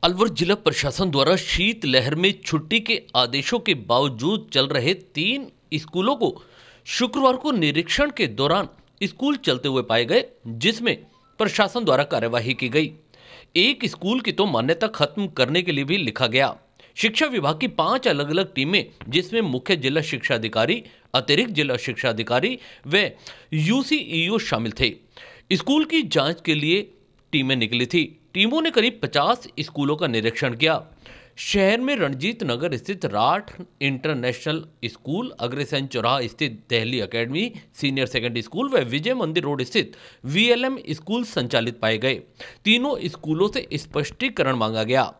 अलवर जिला प्रशासन द्वारा शीतलहर में छुट्टी के आदेशों के बावजूद चल रहे 3 स्कूलों को शुक्रवार को निरीक्षण के दौरान स्कूल चलते हुए पाए गए, जिसमें प्रशासन द्वारा कार्यवाही की गई। एक स्कूल की तो मान्यता खत्म करने के लिए भी लिखा गया। शिक्षा विभाग की 5 अलग अलग टीमें, जिसमें मुख्य जिला शिक्षा अधिकारी, अतिरिक्त जिला शिक्षा अधिकारी व यूसीईओ शामिल थे, स्कूल की जांच के लिए टीमें निकली थी। टीमों ने करीब 50 स्कूलों का निरीक्षण किया। शहर में रणजीत नगर स्थित राठ इंटरनेशनल स्कूल, अग्रसेन चौराहा स्थित Delhi academy senior secondary school व विजय मंदिर रोड स्थित वीएलएम स्कूल संचालित पाए गए। तीनों स्कूलों से स्पष्टीकरण मांगा गया।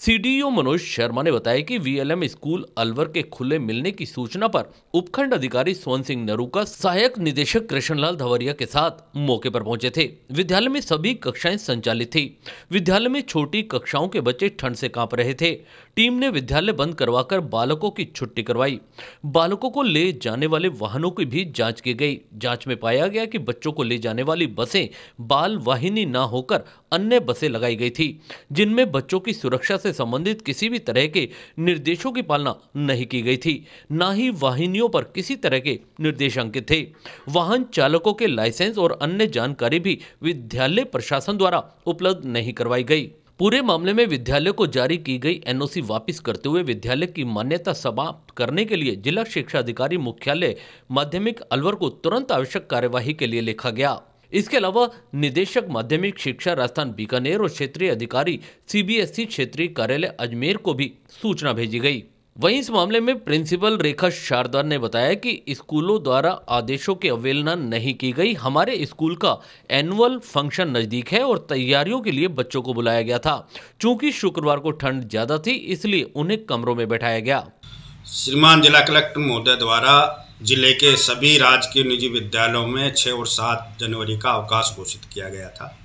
सीडीओ मनोज शर्मा ने बताया कि वीएलएम स्कूल अलवर के खुले मिलने की सूचना पर उपखंड अधिकारी सोन सिंह नरूका, सहायक निदेशक कृष्णलाल धवरिया के साथ मौके पर पहुंचे थे। विद्यालय में सभी कक्षाएं संचालित थी। विद्यालय में छोटी कक्षाओं के बच्चे ठंड से कांप रहे थे। टीम ने विद्यालय बंद करवाकर बालकों की छुट्टी करवाई। बालकों को ले जाने वाले वाहनों की भी जांच की गई। जांच में पाया गया कि बच्चों को ले जाने वाली बसें बाल वाहिनी न होकर अन्य बसें लगाई गई थी, जिनमें बच्चों की सुरक्षा से संबंधित किसी भी तरह के निर्देशों की पालना नहीं की गई थी। न ही वाहिनियों पर किसी तरह के निर्देश अंकित थे। वाहन चालकों के लाइसेंस और अन्य जानकारी भी विद्यालय प्रशासन द्वारा उपलब्ध नहीं करवाई गई। पूरे मामले में विद्यालय को जारी की गई एनओसी वापस करते हुए विद्यालय की मान्यता समाप्त करने के लिए जिला शिक्षा अधिकारी मुख्यालय माध्यमिक अलवर को तुरंत आवश्यक कार्यवाही के लिए लिखा गया। इसके अलावा निदेशक माध्यमिक शिक्षा राजस्थान बीकानेर और क्षेत्रीय अधिकारी सीबीएसई क्षेत्रीय कार्यालय अजमेर को भी सूचना भेजी गई। वहीं इस मामले में प्रिंसिपल रेखा शारदार ने बताया कि स्कूलों द्वारा आदेशों की अवहेलना नहीं की गई। हमारे स्कूल का एनुअल फंक्शन नजदीक है और तैयारियों के लिए बच्चों को बुलाया गया था। चूंकि शुक्रवार को ठंड ज्यादा थी, इसलिए उन्हें कमरों में बैठाया गया। श्रीमान जिला कलेक्टर महोदय द्वारा जिले के सभी राजकीय निजी विद्यालयों में 6 और 7 जनवरी का अवकाश घोषित किया गया था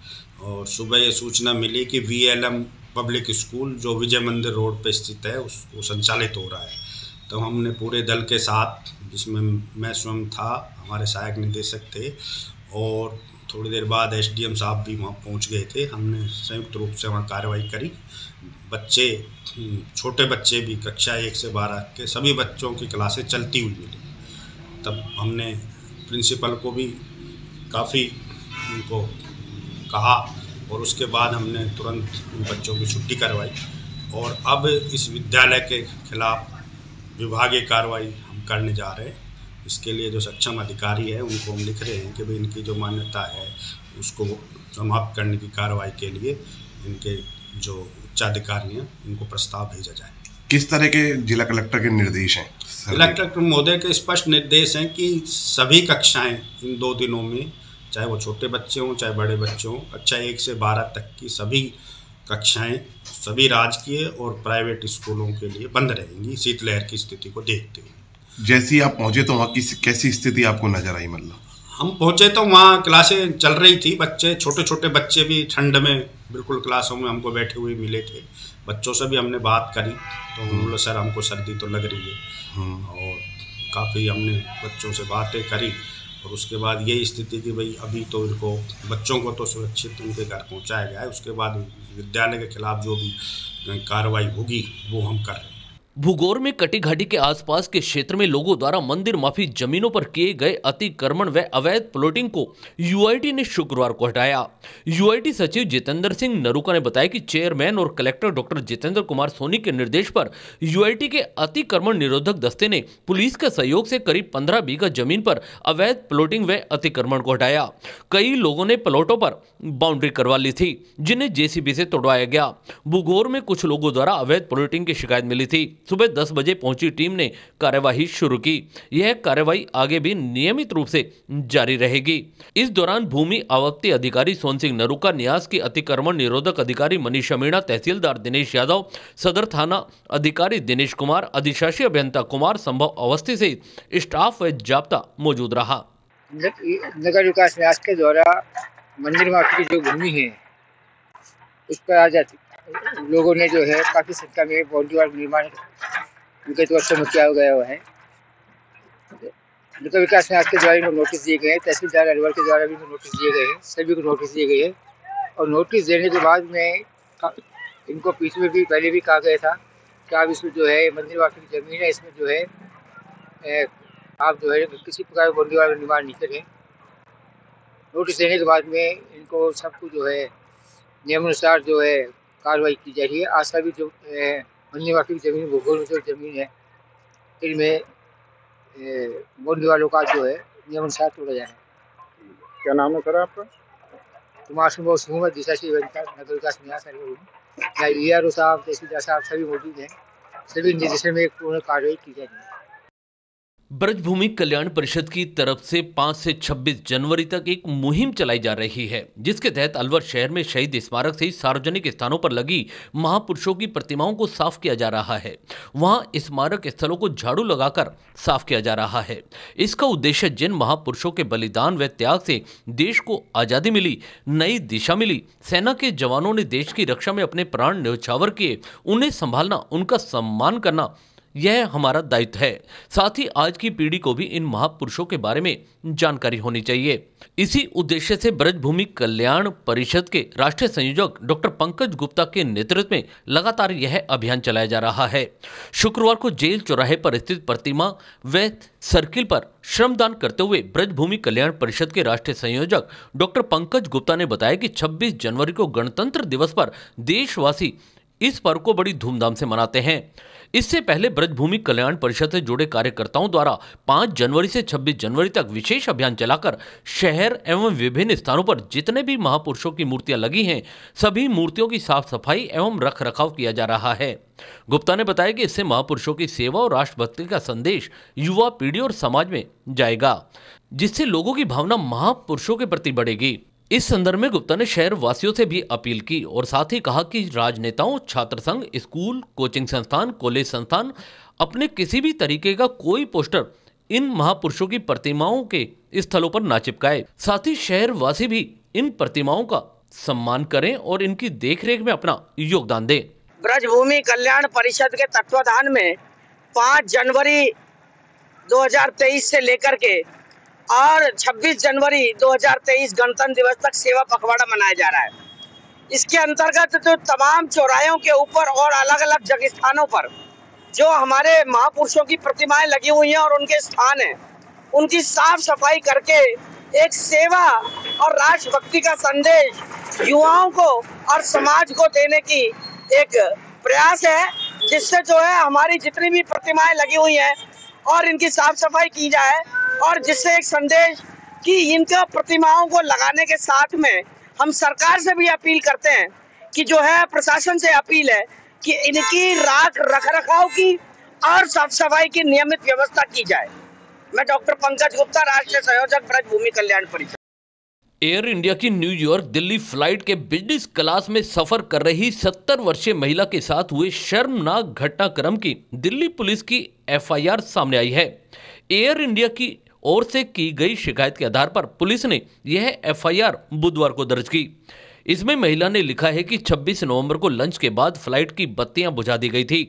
और सुबह ये सूचना मिली कि वीएलएम पब्लिक स्कूल जो विजय मंदिर रोड पर स्थित है उसको संचालित हो रहा है। तो हमने पूरे दल के साथ, जिसमें मैं स्वयं था, हमारे सहायक निदेशक थे और थोड़ी देर बाद एसडीएम साहब भी वहाँ पहुँच गए थे। हमने संयुक्त रूप से वहाँ कार्रवाई करी। बच्चे, छोटे बच्चे भी, कक्षा 1 से 12 के सभी बच्चों की क्लासें चलती हुई मिली। तब हमने प्रिंसिपल को भी काफ़ी उनको कहा और उसके बाद हमने तुरंत उन बच्चों की छुट्टी करवाई और अब इस विद्यालय के खिलाफ विभागीय कार्रवाई हम करने जा रहे हैं। इसके लिए जो सक्षम अधिकारी है उनको हम लिख रहे हैं कि भाई इनकी जो मान्यता है उसको समाप्त करने की कार्रवाई के लिए इनके जो उच्चाधिकारी हैं इनको प्रस्ताव भेजा जाए। किस तरह के जिला कलेक्टर के निर्देश हैं? जिला कलेक्टर महोदय के स्पष्ट निर्देश हैं कि सभी कक्षाएं इन 2 दिनों में, चाहे वो छोटे बच्चे हों चाहे बड़े बच्चे हों, कक्षा 1 से 12 तक की सभी कक्षाएं सभी राजकीय और प्राइवेट स्कूलों के लिए बंद रहेंगी, शीतलहर की स्थिति को देखते हुए। जैसे ही आप पहुंचे तो वहाँ कैसी स्थिति आपको नजर आई? मतलब हम पहुंचे तो वहाँ क्लासें चल रही थी। बच्चे, छोटे छोटे बच्चे भी ठंड में बिल्कुल क्लासों में हमको बैठे हुए मिले थे। बच्चों से भी हमने बात करी तो उन्होंने बोला सर हमको सर्दी तो लग रही है और काफ़ी हमने बच्चों से बातें करी और उसके बाद यही स्थिति कि भाई अभी तो इनको बच्चों को तो सुरक्षित उनके घर पहुंचाया गया है। उसके बाद विद्यालय के खिलाफ जो भी कार्रवाई होगी वो हम कर रहे हैं। भूगोर में कटी घाटी के आसपास के क्षेत्र में लोगों द्वारा मंदिर माफी जमीनों पर किए गए अतिक्रमण व अवैध प्लॉटिंग को यूआईटी ने शुक्रवार को हटाया। यूआईटी सचिव जितेंद्र सिंह नरूका ने बताया कि चेयरमैन और कलेक्टर डॉक्टर जितेंद्र कुमार सोनी के निर्देश पर यूआईटी के अतिक्रमण निरोधक दस्ते ने पुलिस के सहयोग से करीब 15 बीघा जमीन पर अवैध प्लॉटिंग व अतिक्रमण को हटाया। कई लोगों ने प्लॉटों पर बाउंड्री करवा ली थी, जिन्हें जेसीबी से तोड़वाया गया। भूगोर में कुछ लोगों द्वारा अवैध प्लॉटिंग की शिकायत मिली थी। सुबह 10 बजे पहुंची टीम ने कार्यवाही शुरू की। यह कार्यवाही आगे भी नियमित रूप से जारी रहेगी। इस दौरान भूमि आवत्ति अधिकारी सोन सिंह नरूका, न्यास की अतिक्रमण निरोधक अधिकारी मनीषा मीणा, तहसीलदार दिनेश यादव, सदर थाना अधिकारी दिनेश कुमार, अधिशासी अभियंता कुमार, संभव अवस्थी से स्टाफ व जाब्ता मौजूद रहा। नगर विकास न्यास के द्वारा मंदिर माफी की जो भूमि है उस पर आ जाती लोगों ने जो है काफ़ी संख्या में बाउंड्री वाल निर्माण विगत वर्षों में किया गया हुआ है। नगर विकास न्यास के द्वारा नोटिस दिए गए हैं, तहसीलदार अलवर के द्वारा भी नोटिस दिए गए हैं, सभी को नोटिस दिए गए हैं और नोटिस देने के बाद में इनको पीछे में भी पहले भी कहा गया था कि आप इसमें जो है मंदिर वाकी की ज़मीन है, इसमें जो है आप जो है किसी प्रकार का बाउंड्री वाल निर्माण नहीं करें। नोटिस देने के बाद में इनको सबको जो है नियमानुसार जो है कार्रवाई की जा रही है। आज का भी जो मंदिर वाकी की ज़मीन, भूगोल में जो ज़मीन है, इनमें बाउंड्री वालों का जो है नियमानुसार तोड़ा जा रहा है। क्या नाम है सर आपका? कुमार सिंह दिशा से नगर विकास न्यास ERO साहब, तहसीलदार साहब सभी मौजूद हैं। सभी निर्देशन में पूर्ण कार्रवाई की जाएगी। ब्रजभूमि कल्याण परिषद की तरफ से 5 से 26 जनवरी तक एक मुहिम चलाई जा रही है, जिसके तहत अलवर शहर में शहीद स्मारक से सार्वजनिक स्थानों पर लगी महापुरुषों की प्रतिमाओं को साफ किया जा रहा है। वहां स्मारक स्थलों को झाड़ू लगाकर साफ किया जा रहा है। इसका उद्देश्य जिन महापुरुषों के बलिदान व त्याग से देश को आजादी मिली, नई दिशा मिली, सेना के जवानों ने देश की रक्षा में अपने प्राण न्यौछावर किए, उन्हें संभालना, उनका सम्मान करना, यह हमारा दायित्व है। साथ ही आज की पीढ़ी को भी इन महापुरुषों के बारे में जानकारी होनी चाहिए। इसी उद्देश्य से ब्रजभूमि कल्याण परिषद के राष्ट्रीय संयोजक डॉक्टर पंकज गुप्ता के नेतृत्व में लगातार यह अभियान चलाया जा रहा है। शुक्रवार को जेल चौराहे पर स्थित प्रतिमा व सर्किल पर श्रमदान करते हुए ब्रजभूमि कल्याण परिषद के राष्ट्रीय संयोजक डॉक्टर पंकज गुप्ता ने बताया कि 26 जनवरी को गणतंत्र दिवस पर देशवासी इस पर्व को बड़ी धूमधाम से मनाते हैं। इससे पहले ब्रजभूमि कल्याण परिषद से जुड़े कार्यकर्ताओं द्वारा 5 जनवरी से 26 जनवरी तक विशेष अभियान चलाकर शहर एवं विभिन्न स्थानों पर जितने भी महापुरुषों की मूर्तियां लगी हैं, सभी मूर्तियों की साफ सफाई एवं रख रखाव किया जा रहा है। गुप्ता ने बताया कि इससे महापुरुषों की सेवा और राष्ट्रभक्ति का संदेश युवा पीढ़ी और समाज में जाएगा, जिससे लोगों की भावना महापुरुषों के प्रति बढ़ेगी। इस संदर्भ में गुप्ता ने शहर वासियों से भी अपील की और साथ ही कहा कि राजनेताओं, छात्र संघ, स्कूल, कोचिंग संस्थान, कॉलेज संस्थान अपने किसी भी तरीके का कोई पोस्टर इन महापुरुषों की प्रतिमाओं के स्थलों पर ना चिपकाए। साथ ही शहर वासी भी इन प्रतिमाओं का सम्मान करें और इनकी देखरेख में अपना योगदान दें। ब्रजभूमि कल्याण परिषद के तत्वाधान में 5 जनवरी 2023 से लेकर के और 26 जनवरी 2023 गणतंत्र दिवस तक सेवा पखवाड़ा मनाया जा रहा है। इसके अंतर्गत जो तमाम चौराहों के ऊपर और अलग अलग जगह स्थानों पर जो हमारे महापुरुषों की प्रतिमाएं लगी हुई हैं और उनके स्थान हैं, उनकी साफ सफाई करके एक सेवा और राष्ट्रभक्ति का संदेश युवाओं को और समाज को देने की एक प्रयास है, जिससे जो है हमारी जितनी भी प्रतिमाएं लगी हुई हैं और इनकी साफ सफाई की जाए और जिससे एक संदेश कि इनका प्रतिमाओं को लगाने के साथ में हम सरकार से भी अपील करते हैं कि जो है प्रशासन से अपील है कि इनकी रख रखाव की और साफ सफाई की नियमित व्यवस्था की जाए। मैं डॉक्टर पंकज गुप्ता, राष्ट्रीय संयोजक ब्रजभूमि कल्याण परिषद। एयर इंडिया की न्यूयॉर्क दिल्ली फ्लाइट के बिजनेस क्लास में सफर कर रही 70 वर्षीय महिला के साथ हुए शर्मनाक घटनाक्रम की दिल्ली पुलिस की FIR सामने आई है। एयर इंडिया की ओर से की गई शिकायत के आधार पर पुलिस ने यह FIR बुधवार को दर्ज की। इसमें महिला ने लिखा है कि 26 नवंबर को लंच के बाद फ्लाइट की बत्तियां बुझा दी गई थी।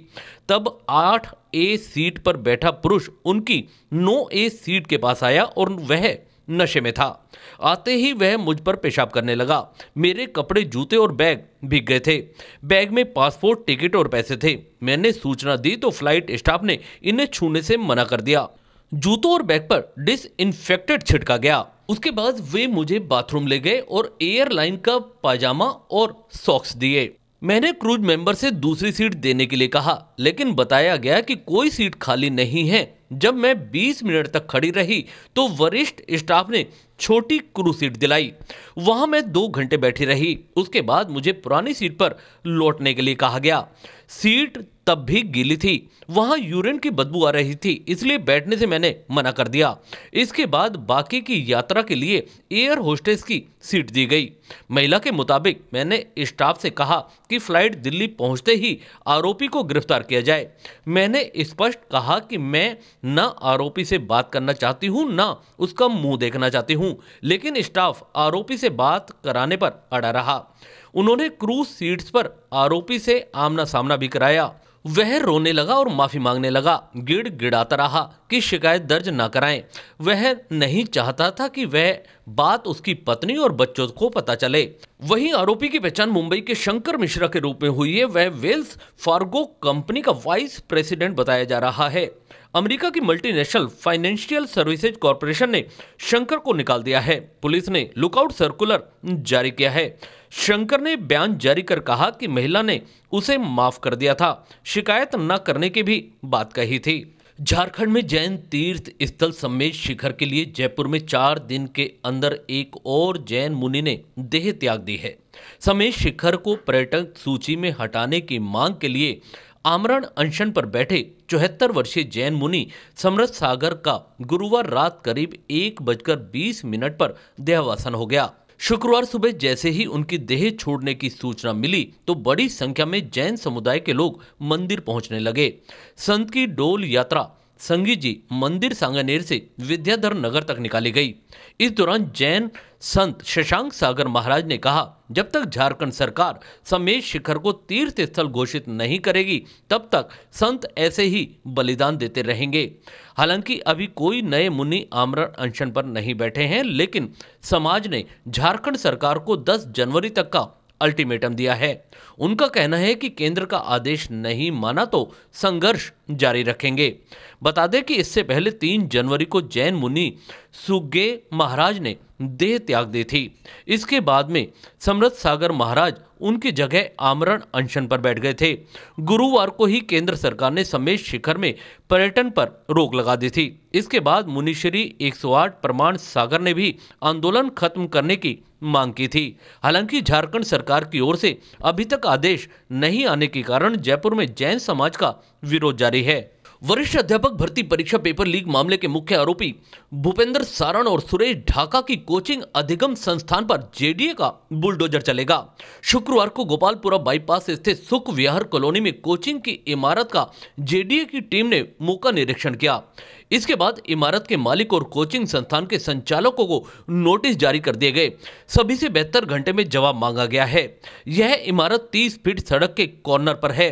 तब 8A सीट पर बैठा पुरुष उनकी 9A सीट के पास आया और वह नशे में था। आते ही वह मुझ पर पेशाब करने लगा। मेरे कपड़े, जूते और बैग भीग गए थे। बैग में पासपोर्ट, टिकट और पैसे थे। मैंने सूचना दी तो फ्लाइट स्टाफ ने इन्हें छूने से मना कर दिया। जूतों और बैग पर डिसइंफेक्टेड छिड़का गया। उसके बाद वे मुझे बाथरूम ले गए और एयरलाइन का पाजामा और सॉक्स दिए। मैंने क्रूज मेंबर से दूसरी सीट देने के लिए कहा, लेकिन बताया गया कि कोई सीट खाली नहीं है। जब मैं 20 मिनट तक खड़ी रही तो वरिष्ठ स्टाफ ने छोटी क्रू सीट दिलाई। वहां मैं 2 घंटे बैठी रही। उसके बाद मुझे पुरानी सीट पर लौटने के लिए कहा गया। सीट तब भी गीली थी, वहां यूरिन की बदबू आ रही थी, इसलिए बैठने से मैंने मना कर दिया। इसके बाद बाकी की यात्रा के लिए एयर होस्टेस की सीट दी गई। महिला के मुताबिक मैंने स्टाफ से कहा कि फ्लाइट दिल्ली पहुंचते ही आरोपी को गिरफ्तार किया जाए। मैंने स्पष्ट कहा कि मैं न आरोपी से बात करना चाहती हूं, न उसका मुंह देखना चाहती हूं, लेकिन स्टाफ आरोपी से बात कराने पर अड़ा रहा। उन्होंने क्रूज सीट्स पर आरोपी से आमना सामना भी कराया। वह रोने लगा और माफी मांगने लगा, गिड़गिड़ाता रहा कि शिकायत दर्ज न कराएं। वह नहीं चाहता था कि वह बात उसकी पत्नी और बच्चों को पता चले। वहीं आरोपी की पहचान मुंबई के शंकर मिश्रा के रूप में हुई है। वह वेल्स फार्गो कंपनी का वाइस प्रेसिडेंट बताया जा रहा है। अमेरिका की मल्टीनेशनल फाइनेंशियल सर्विसेज कॉरपोरेशन ने शंकर को निकाल दिया है। पुलिस ने लुकआउट सर्कुलर जारी किया है। शंकर ने बयान जारी कर कहा कि महिला ने उसे माफ कर दिया था, शिकायत न करने की भी बात कही थी। झारखंड में जैन तीर्थ स्थल समेत शिखर के लिए जयपुर में 4 दिन के अंदर एक और जैन मुनि ने देह त्याग दी है। समेत शिखर को पर्यटक सूची में हटाने की मांग के लिए आमरण अनशन पर बैठे 74 वर्षीय जैन मुनि समरथ सागर का गुरुवार रात करीब 1:20 पर देहावसान हो गया। शुक्रवार सुबह जैसे ही उनकी देह छोड़ने की सूचना मिली तो बड़ी संख्या में जैन समुदाय के लोग मंदिर पहुंचने लगे। संत की डोल यात्रा संगी जी मंदिर सांगानेर से विद्याधर नगर तक निकाली गई। इस दौरान जैन संत शशांक सागर महाराज ने कहा, जब तक झारखंड सरकार समेत शिखर को तीर्थ स्थल घोषित नहीं करेगी तब तक संत ऐसे ही बलिदान देते रहेंगे। हालांकि अभी कोई नए मुनि आमरण अनशन पर नहीं बैठे हैं, लेकिन समाज ने झारखंड सरकार को 10 जनवरी तक का अल्टीमेटम दिया है। उनका कहना है कि केंद्र का आदेश नहीं माना तो संघर्ष जारी रखेंगे। बता दें कि इससे पहले 3 जनवरी को जैन मुनि सुगे महाराज ने देह त्याग दी थी। इसके बाद में समरथ सागर महाराज उनकी जगह आमरण अनशन पर बैठ गए थे। गुरुवार को ही केंद्र सरकार ने समेत शिखर में पर्यटन पर रोक लगा दी थी। इसके बाद मुनिश्री 108 प्रमाण सागर ने भी आंदोलन खत्म करने की मांग की थी। हालांकि झारखंड सरकार की ओर से अभी तक आदेश नहीं आने के कारण जयपुर में जैन समाज का विरोध जारी है। वरिष्ठ अध्यापक भर्ती परीक्षा पेपर लीक मामले के मुख्य आरोपी भूपेंद्र सारण और सुरेश ढाका की कोचिंग अधिगम संस्थान पर जेडीए का बुलडोजर चलेगा। शुक्रवार को गोपालपुरा बाईपास स्थित सुख विहार कॉलोनी में कोचिंग की इमारत का जेडीए की टीम ने मौका निरीक्षण किया। इसके बाद इमारत के मालिक और कोचिंग संस्थान के संचालकों को नोटिस जारी कर दिए गए। सभी से 72 घंटे में जवाब मांगा गया है। यह इमारत 30 फीट सड़क के कॉर्नर पर है।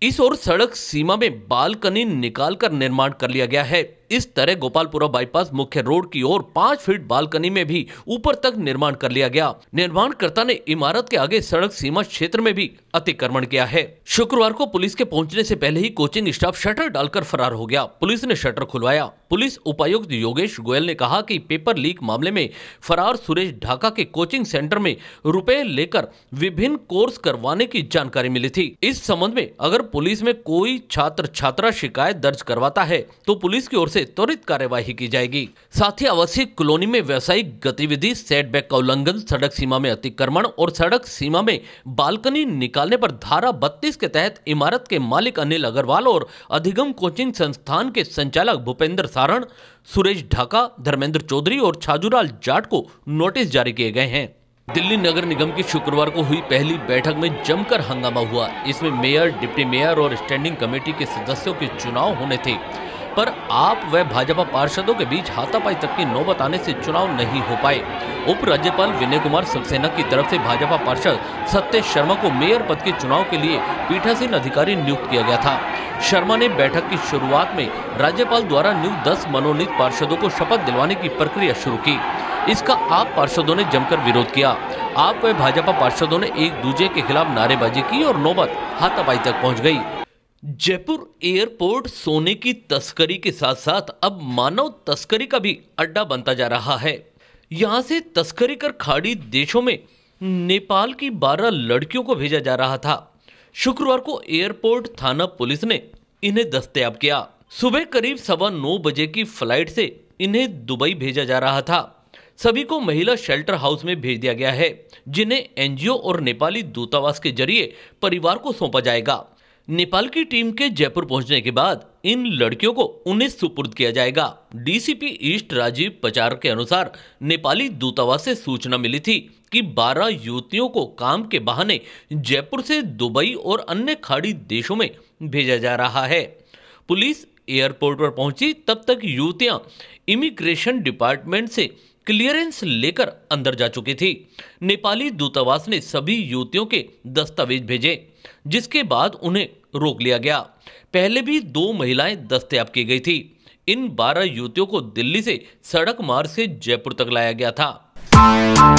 इस ओर सड़क सीमा में बालकनी निकालकर निर्माण कर लिया गया है। इस तरह गोपालपुरा बाईपास मुख्य रोड की ओर 5 फीट बालकनी में भी ऊपर तक निर्माण कर लिया गया। निर्माणकर्ता ने इमारत के आगे सड़क सीमा क्षेत्र में भी अतिक्रमण किया है। शुक्रवार को पुलिस के पहुंचने से पहले ही कोचिंग स्टाफ शटर डालकर फरार हो गया। पुलिस ने शटर खुलवाया। पुलिस उपायुक्त योगेश गोयल ने कहा कि पेपर लीक मामले में फरार सुरेश ढाका के कोचिंग सेंटर में रुपए लेकर विभिन्न कोर्स करवाने की जानकारी मिली थी। इस संबंध में अगर पुलिस में कोई छात्र छात्रा शिकायत दर्ज करवाता है तो पुलिस की ओर से त्वरित कार्यवाही की जाएगी। साथ ही आवासीय कॉलोनी में व्यावसायिक गतिविधि, सेटबैक का उल्लंघन, सड़क सीमा में अतिक्रमण और सड़क सीमा में बालकनी निकालने पर धारा 32 के तहत इमारत के मालिक अनिल अग्रवाल और अधिगम कोचिंग संस्थान के संचालक भूपेंद्र सारण, सुरेश ढाका, धर्मेंद्र चौधरी और छाजूलाल जाट को नोटिस जारी किए गए हैं। दिल्ली नगर निगम की शुक्रवार को हुई पहली बैठक में जमकर हंगामा हुआ। इसमें मेयर, डिप्टी मेयर और स्टैंडिंग कमेटी के सदस्यों के चुनाव होने थे, पर आप व भाजपा पार्षदों के बीच हाथापाई तक की नौबत आने से चुनाव नहीं हो पाए। उप राज्यपाल विनय कुमार सक्सेना की तरफ से भाजपा पार्षद सत्येश शर्मा को मेयर पद के चुनाव के लिए पीठासीन अधिकारी नियुक्त किया गया था। शर्मा ने बैठक की शुरुआत में राज्यपाल द्वारा नियुक्त 10 मनोनीत पार्षदों को शपथ दिलवाने की प्रक्रिया शुरू की। इसका आप पार्षदों ने जमकर विरोध किया। आप व भाजपा पार्षदों ने एक दूसरे के खिलाफ नारेबाजी की और नौबत हाथापाई तक पहुंच गई। जयपुर एयरपोर्ट सोने की तस्करी के साथ साथ अब मानव तस्करी का भी अड्डा बनता जा रहा है। यहां से तस्करी कर खाड़ी देशों में नेपाल की 12 लड़कियों को भेजा जा रहा था। शुक्रवार को एयरपोर्ट थाना पुलिस ने इन्हें दस्तयाब किया। सुबह करीब 9:15 बजे की फ्लाइट से इन्हें दुबई भेजा जा रहा था। सभी को महिला शेल्टर हाउस में भेज दिया गया है, जिन्हें एनजीओ और नेपाली दूतावास के जरिए परिवार को सौंपा जाएगा। नेपाल की टीम के जयपुर पहुंचने के बाद इन लड़कियों को उन्हें सुपुर्द किया जाएगा। डीसीपी ईस्ट राजीव पचार के अनुसार नेपाली दूतावास से सूचना मिली थी कि 12 युवतियों को काम के बहाने जयपुर से दुबई और अन्य खाड़ी देशों में भेजा जा रहा है। पुलिस एयरपोर्ट पर पहुंची तब तक युवतियां इमिग्रेशन डिपार्टमेंट से क्लियरेंस लेकर अंदर जा चुकी थी। नेपाली दूतावास ने सभी युवतियों के दस्तावेज भेजे, जिसके बाद उन्हें रोक लिया गया। पहले भी 2 महिलाएं दस्तयाब की गई थी। इन 12 युवतियों को दिल्ली से सड़क मार्ग से जयपुर तक लाया गया था।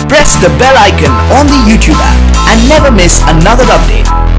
Press the bell icon on the YouTube app and never miss another update.